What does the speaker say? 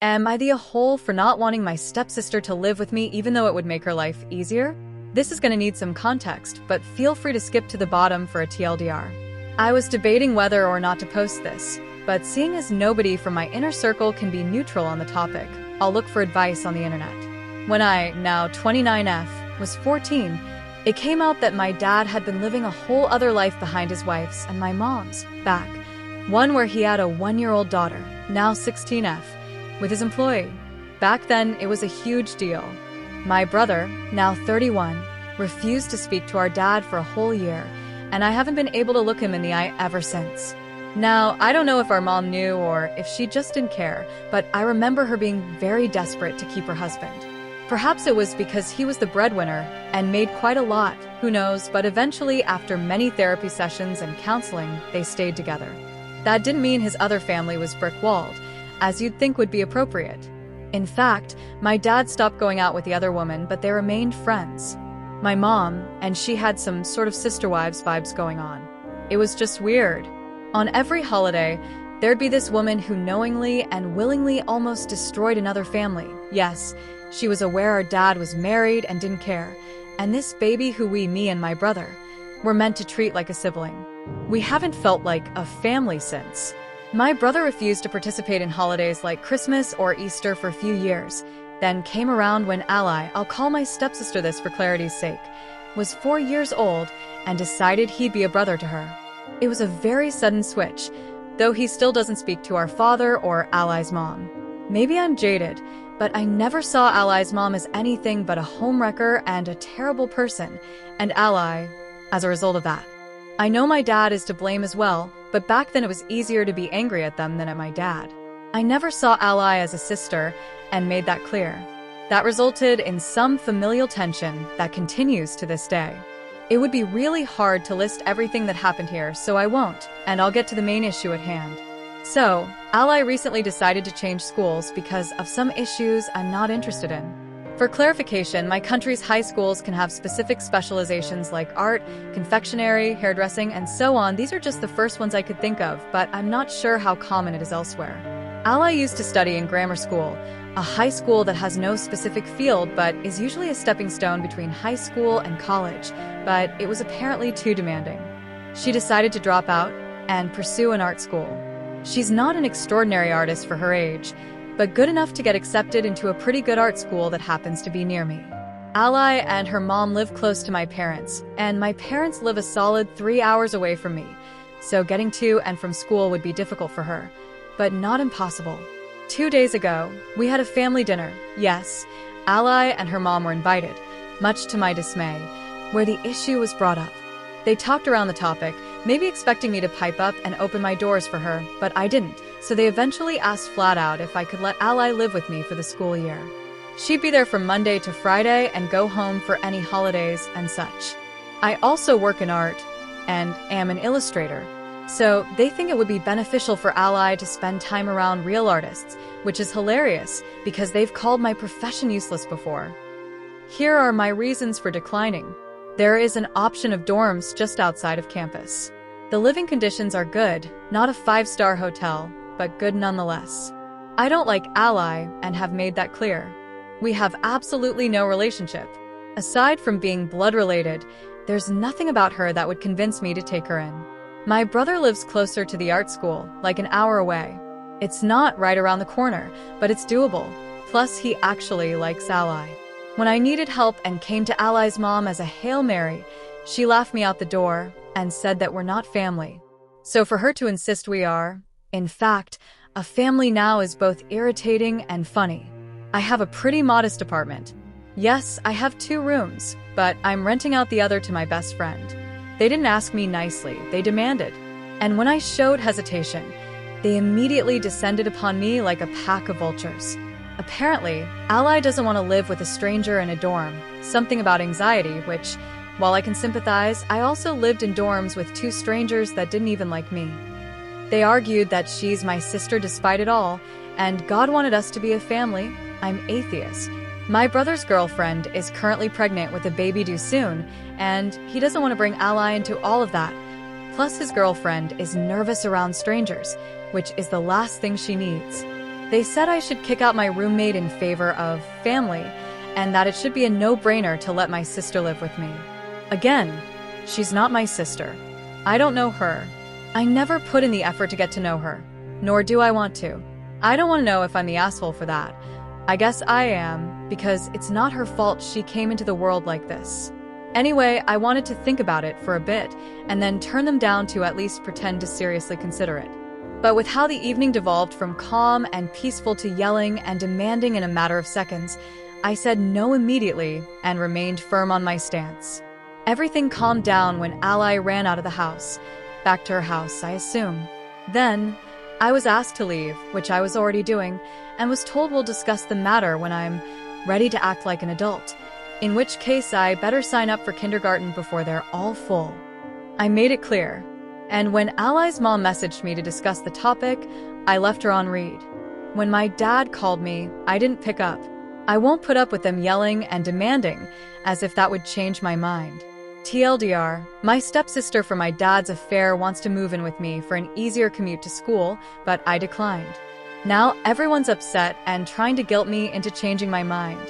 Am I the a-hole for not wanting my stepsister to live with me even though it would make her life easier? This is gonna need some context, but feel free to skip to the bottom for a TLDR. I was debating whether or not to post this, but seeing as nobody from my inner circle can be neutral on the topic, I'll look for advice on the internet. When I, now 29F, was 14, it came out that my dad had been living a whole other life behind his wife's and my mom's back. One where he had a 1-year-old daughter, now 16F, with his employee. Back then, it was a huge deal. My brother, now 31, refused to speak to our dad for a whole year, and I haven't been able to look him in the eye ever since. Now, I don't know if our mom knew or if she just didn't care, but I remember her being very desperate to keep her husband. Perhaps it was because he was the breadwinner and made quite a lot, who knows, but eventually, after many therapy sessions and counseling, they stayed together. That didn't mean his other family was brick-walled, as you'd think would be appropriate. In fact, my dad stopped going out with the other woman, but they remained friends. My mom, and she had some sort of sister wives vibes going on. It was just weird. On every holiday, there'd be this woman who knowingly and willingly almost destroyed another family. Yes, she was aware our dad was married and didn't care, and this baby who me and my brother, were meant to treat like a sibling. We haven't felt like a family since. My brother refused to participate in holidays like Christmas or Easter for a few years, then came around when Ally, I'll call my stepsister this for clarity's sake, was 4 years old and decided he'd be a brother to her. It was a very sudden switch, though he still doesn't speak to our father or Ally's mom. Maybe I'm jaded, but I never saw Ally's mom as anything but a homewrecker and a terrible person, and Ally as a result of that. I know my dad is to blame as well, but back then it was easier to be angry at them than at my dad. I never saw Ally as a sister and made that clear. That resulted in some familial tension that continues to this day. It would be really hard to list everything that happened here, so I won't, and I'll get to the main issue at hand. So, Ally recently decided to change schools because of some issues I'm not interested in. For clarification, my country's high schools can have specific specializations like art, confectionery, hairdressing, and so on. These are just the first ones I could think of, but I'm not sure how common it is elsewhere. Ally used to study in grammar school, a high school that has no specific field but is usually a stepping stone between high school and college, but it was apparently too demanding. She decided to drop out and pursue an art school. She's not an extraordinary artist for her age, but good enough to get accepted into a pretty good art school that happens to be near me. Ally and her mom live close to my parents, and my parents live a solid 3 hours away from me, so getting to and from school would be difficult for her, but not impossible. 2 days ago, we had a family dinner. Yes, Ally and her mom were invited, much to my dismay, where the issue was brought up. They talked around the topic, maybe expecting me to pipe up and open my doors for her, but I didn't, so they eventually asked flat out if I could let Ally live with me for the school year. She'd be there from Monday to Friday and go home for any holidays and such. I also work in art and am an illustrator, so they think it would be beneficial for Ally to spend time around real artists, which is hilarious because they've called my profession useless before. Here are my reasons for declining. There is an option of dorms just outside of campus. The living conditions are good, not a 5-star hotel, but good nonetheless. I don't like Ally and have made that clear. We have absolutely no relationship. Aside from being blood-related, there's nothing about her that would convince me to take her in. My brother lives closer to the art school, like an hour away. It's not right around the corner, but it's doable. Plus, he actually likes Ally. When I needed help and came to Ally's mom as a Hail Mary, she laughed me out the door and said that we're not family. So for her to insist we are, in fact, a family now is both irritating and funny. I have a pretty modest apartment. Yes, I have 2 rooms, but I'm renting out the other to my best friend. They didn't ask me nicely, they demanded. And when I showed hesitation, they immediately descended upon me like a pack of vultures. Apparently, Ally doesn't want to live with a stranger in a dorm, something about anxiety, which, while I can sympathize, I also lived in dorms with 2 strangers that didn't even like me. They argued that she's my sister despite it all, and God wanted us to be a family. I'm atheist. My brother's girlfriend is currently pregnant with a baby due soon, and he doesn't want to bring Ally into all of that. Plus, his girlfriend is nervous around strangers, which is the last thing she needs. They said I should kick out my roommate in favor of family, and that it should be a no-brainer to let my sister live with me. Again, she's not my sister. I don't know her. I never put in the effort to get to know her, nor do I want to. I don't want to know if I'm the asshole for that. I guess I am, because it's not her fault she came into the world like this. Anyway, I wanted to think about it for a bit, and then turn them down to at least pretend to seriously consider it. But with how the evening devolved from calm and peaceful to yelling and demanding in a matter of seconds, I said no immediately and remained firm on my stance. Everything calmed down when Ally ran out of the house. Back to her house, I assume. Then, I was asked to leave, which I was already doing, and was told we'll discuss the matter when I'm ready to act like an adult, in which case I better sign up for kindergarten before they're all full. I made it clear, and when Ally's mom messaged me to discuss the topic, I left her on read. When my dad called me, I didn't pick up. I won't put up with them yelling and demanding, as if that would change my mind. TLDR, my stepsister from my dad's affair wants to move in with me for an easier commute to school, but I declined. Now everyone's upset and trying to guilt me into changing my mind.